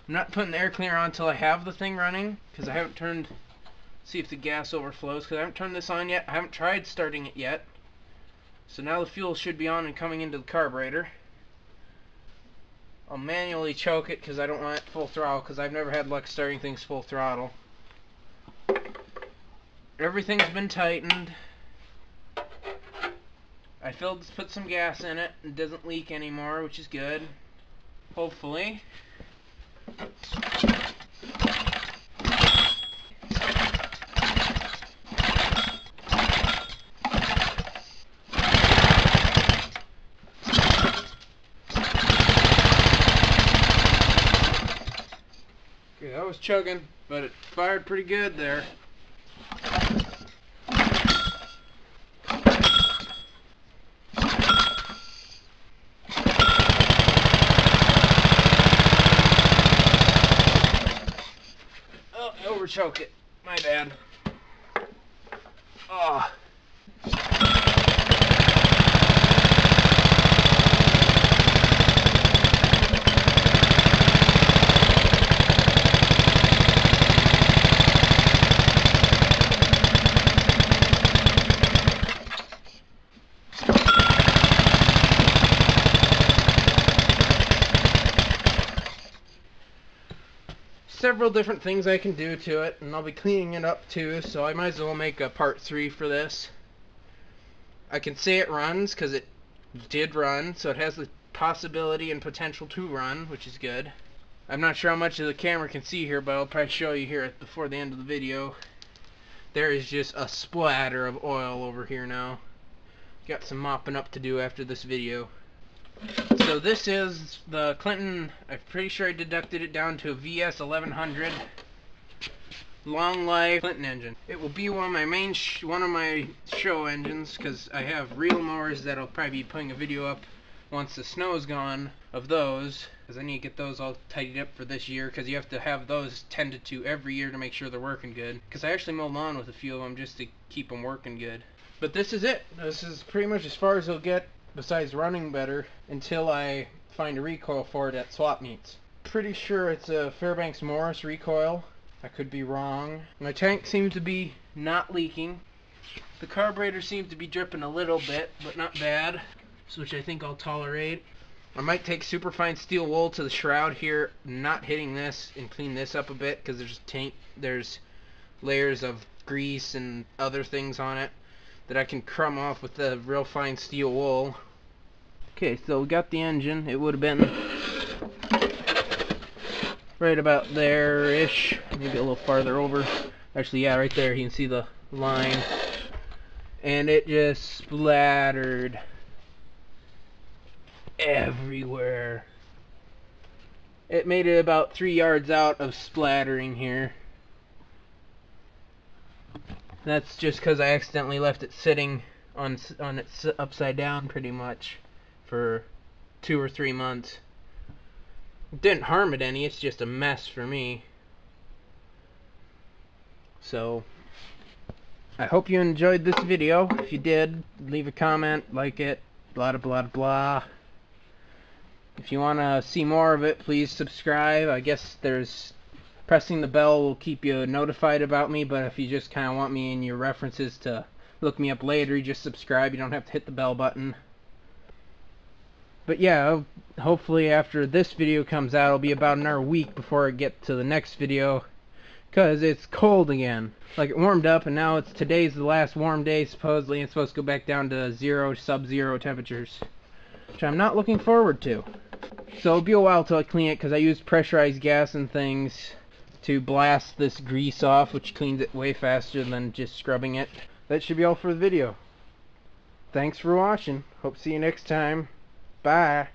I'm not putting the air cleaner on until I have the thing running, because I haven't turned, see if the gas overflows, because I haven't turned this on yet. I haven't tried starting it yet. So now the fuel should be on and coming into the carburetor. I'll manually choke it because I don't want it full throttle, because I've never had luck starting things full throttle. Everything's been tightened. I put some gas in it. It doesn't leak anymore, which is good. Hopefully. Okay, that was chugging, but it fired pretty good there. Oh, I overchoked it. My bad. Oh. Several different things I can do to it, and I'll be cleaning it up too, so I might as well make a part 3 for this. I can say it runs because it did run, so it has the possibility and potential to run, which is good. I'm not sure how much of the camera can see here, but I'll probably show you here before the end of the video. There is just a splatter of oil over here now. Got some mopping up to do after this video. So this is the Clinton, I'm pretty sure I deducted it down to a VS 1100 long life Clinton engine. It will be one of my show engines, because I have real mowers that I'll probably be putting a video up once the snow's gone of those, because I need to get those all tidied up for this year, because you have to have those tended to every year to make sure they're working good, because I actually mow lawn with a few of them just to keep them working good. But this is it. This is pretty much as far as it'll get, besides running better, until I find a recoil for it at swap meets. Pretty sure it's a Fairbanks Morris recoil. I could be wrong. My tank seems to be not leaking. The carburetor seems to be dripping a little bit, but not bad, which I think I'll tolerate. I might take superfine steel wool to the shroud here, not hitting this, and clean this up a bit, because there's layers of grease and other things on it that I can crumb off with the real fine steel wool. Okay, so we got the engine. It would have been right about there-ish, maybe a little farther over. Actually, yeah, right there. You can see the line. And it just splattered everywhere. It made it about 3 yards out of splattering here. That's just because I accidentally left it sitting on its upside down pretty much for 2 or 3 months. It didn't harm it any, it's just a mess for me. So, I hope you enjoyed this video. If you did, leave a comment, like it, blah blah blah. If you want to see more of it, please subscribe. I guess pressing the bell will keep you notified about me, but if you just kind of want me in your references to look me up later, you just subscribe. You don't have to hit the bell button. But yeah, hopefully after this video comes out, it'll be about another week before I get to the next video, because it's cold again. Like, it warmed up, and now today's the last warm day, supposedly, and it's supposed to go back down to sub-zero temperatures, which I'm not looking forward to. So it'll be a while till I clean it, because I used pressurized gas and things to blast this grease off, which cleans it way faster than just scrubbing it. That should be all for the video. Thanks for watching. Hope to see you next time. Bye.